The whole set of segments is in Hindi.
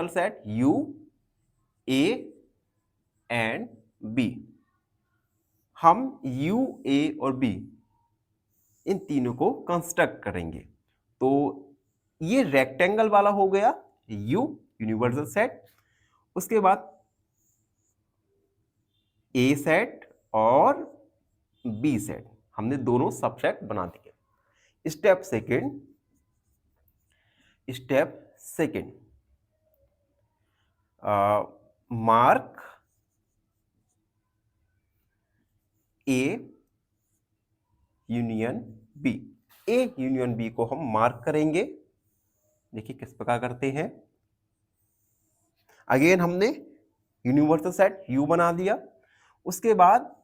Universal set U A and B. हम यू ए और बी इन तीनों को कंस्ट्रक्ट करेंगे। तो ये रेक्टेंगल वाला हो गया यू यूनिवर्सल सेट। उसके बाद ए सेट और बी सेट हमने दोनों सबसेट बना दिए। Step second mark A union B. A union B को हम मार्क करेंगे। देखिए किस प्रकार करते हैं। अगेन हमने यूनिवर्सल सेट यू बना दिया। उसके बाद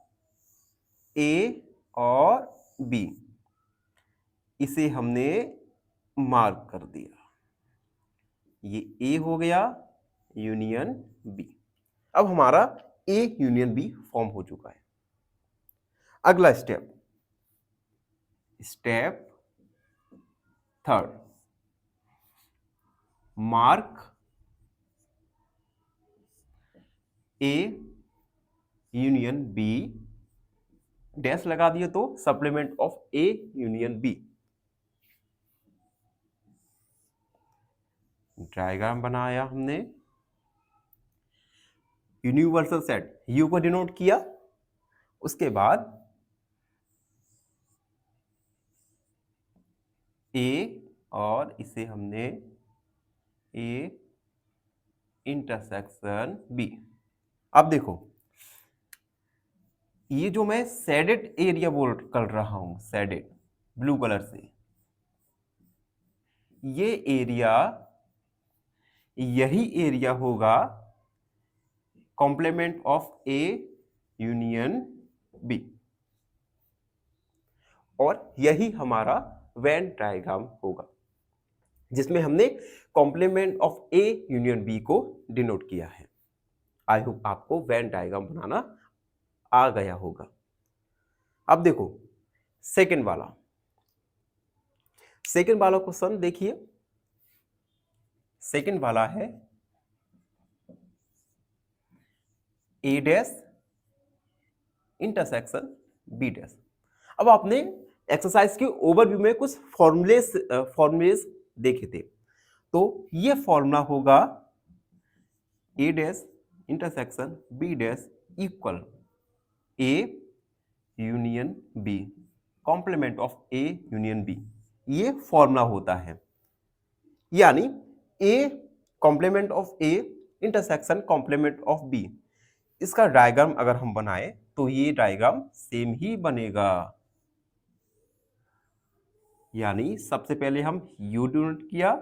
ए और बी इसे हमने मार्क कर दिया। ये ए हो गया यूनियन बी। अब हमारा ए यूनियन बी फॉर्म हो चुका है। अगला step third mark A union B dash लगा दिए तो supplement of A union B. Diagram बनाया हमने। यूनिवर्सल सेट यू को डिनोट किया। उसके बाद ए और इसे हमने ए इंटरसेक्शन बी। अब देखो ये जो मैं शेडेड एरिया बोल कर रहा हूं, शेडेड ब्लू कलर से, ये एरिया यही एरिया होगा complement of A union B और यही हमारा वेन डायग्राम होगा जिसमें हमने complement of A union B को डिनोट किया है। आई होप आपको वेन डायग्राम बनाना आ गया होगा। अब देखो सेकंड वाला क्वेश्चन देखिए। सेकंड वाला है ए डैश इंटरसेक्शन बी डैश। अब आपने एक्सरसाइज के ओवरव्यू में कुछ फॉर्मूलेस देखे थे। तो ये फॉर्मूला होगा A dash intersection B dash equal A union B complement of A union B. ये फॉर्मूला होता है। यानी A complement of A intersection complement of B, इसका डायग्राम अगर हम बनाए तो ये डायग्राम सेम ही बनेगा। यानी सबसे पहले हम यू डिनोट किया,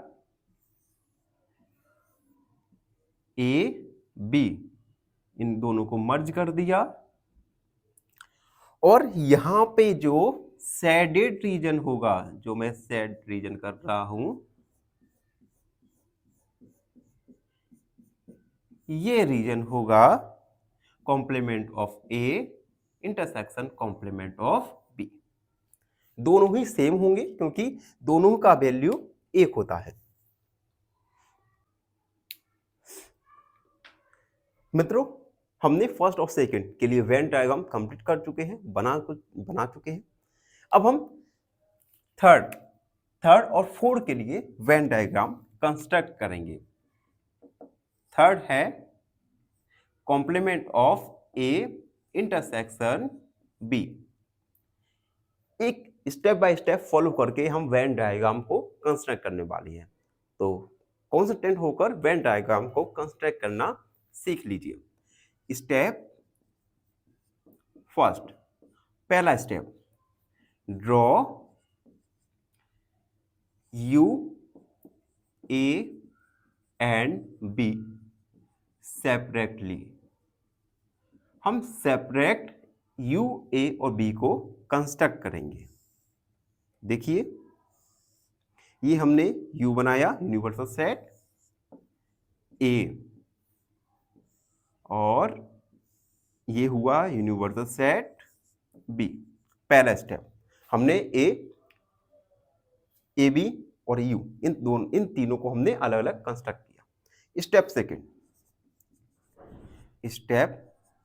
ए बी इन दोनों को मर्ज कर दिया और यहां पे जो शेडेड रीजन होगा, जो मैं शेड रीजन कर रहा हूं, ये रीजन होगा complement of A intersection complement of B. दोनों ही सेम होंगे क्योंकि दोनों का वैल्यू एक होता है। मित्रों हमने फर्स्ट और सेकंड के लिए वेन डायग्राम कंप्लीट कर चुके हैं, बना चुके हैं। अब हम थर्ड और फोर्थ के लिए वेन डायग्राम कंस्ट्रक्ट करेंगे। थर्ड है complement of A intersection B. एक स्टेप बाय स्टेप फॉलो करके हम वेन डायग्राम को कंस्ट्रक्ट करने वाली हैं। तो कॉन्सेंट्रेट होकर वेन डायग्राम को कंस्ट्रक्ट करना सीख लीजिए। स्टेप फर्स्ट, पहला step, draw you A and B separately. हम सेपरेट यू ए और बी को कंस्ट्रक्ट करेंगे। देखिए ये हमने यू बनाया यूनिवर्सल सेट ए और ये हुआ यूनिवर्सल सेट बी। पहला स्टेप हमने ए बी और यू इन तीनों को हमने अलग अलग कंस्ट्रक्ट किया। Step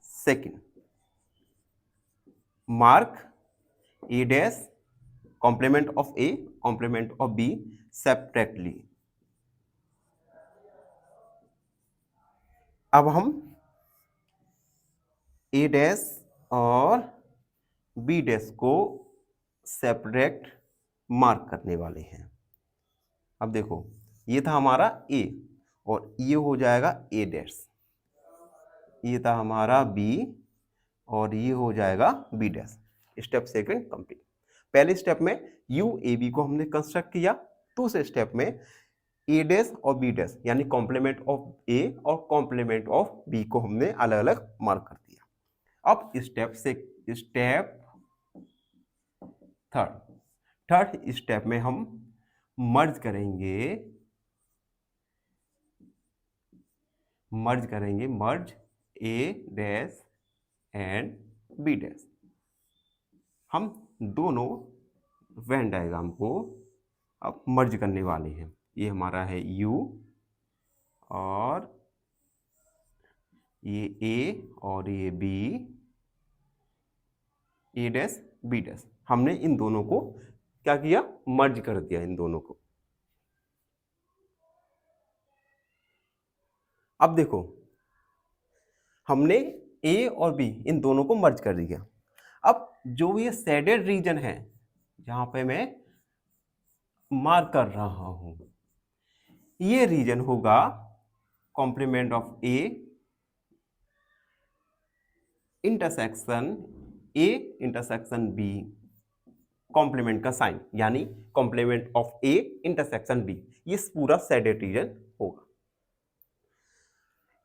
second mark A dash complement of A complement of B separately. अब हम ए डैश और बी डैश को सेपरेट मार्क करने वाले हैं। अब देखो ये था हमारा ए और ये हो जाएगा ए डैश, ये था हमारा बी और ये हो जाएगा B dash. Step second complete. पहले स्टेप में यू ए बी को हमने कंस्ट्रक्ट किया, दूसरे स्टेप में ए डैश और बी डैश यानी कॉम्प्लीमेंट ऑफ ए और कॉम्प्लीमेंट ऑफ बी को हमने अलग अलग मार्क कर दिया। अब स्टेप थर्ड स्टेप में हम मर्ज करेंगे मर्ज ए डैश एंड बी डैश। हम दोनों वेन डायग्राम को अब मर्ज करने वाले हैं। ये हमारा है U और ये A और ये B, A dash B dash. हमने इन दोनों को क्या किया, मर्ज कर दिया इन दोनों को। अब देखो हमने A और B इन दोनों को मर्ज कर दिया। अब जो ये शेडेड रीजन है जहां पे मैं मार्क कर रहा हूं, ये रीजन होगा complement of A intersection B, कॉम्प्लीमेंट का साइन यानी complement of A intersection B, ये पूरा शेडेड रीजन होगा।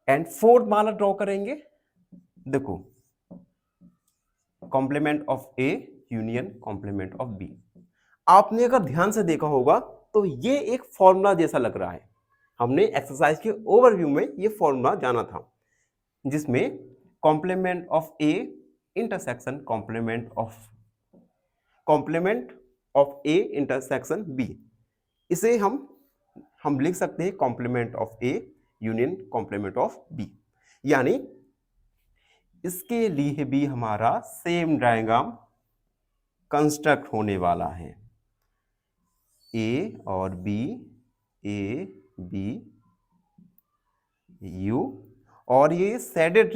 एंड फोर्थ वाला ड्रॉ करेंगे। देखो complement of A union complement of B. आपने अगर ध्यान से देखा होगा तो ये एक फॉर्मूला जैसा लग रहा है। हमने एक्सरसाइज के ओवरव्यू में ये फॉर्मूला जाना था, जिसमें complement of A intersection complement of A intersection B, इसे हम लिख सकते हैं complement of A union complement of B. यानी इसके लिए भी हमारा सेम डायग्राम कंस्ट्रक्ट होने वाला है। ए और बी, ए बी यू, और ये शेडेड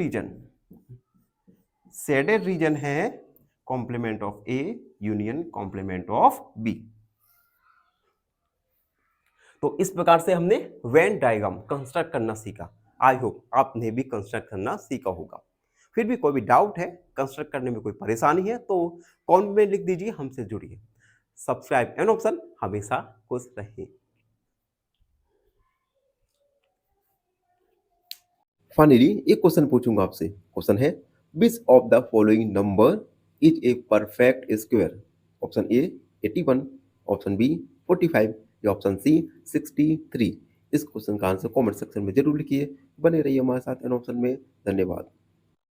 रीजन है complement of A union complement of B. तो इस प्रकार से हमने वेन डायग्राम कंस्ट्रक्ट करना सीखा। आई होप आपने भी कंस्ट्रक्ट करना सीखा होगा। फिर भी कोई भी डाउट है, कंस्ट्रक्ट करने में कोई परेशानी है तो कमेंट में लिख दीजिए, हमसे जुड़िए। सब्सक्राइब एन ऑप्शन हमेशा खुश रहिए। फाइनली एक क्वेश्चन पूछूंगा आपसे। क्वेश्चन है which of the following number is a perfect square? Option A 81, option B 45 या ऑप्शन सी 63। इस क्वेश्चन का आंसर कमेंट सेक्शन में जरूर लिखिए। बने रहिए हमारे साथ एन ऑप्शन में। धन्यवाद।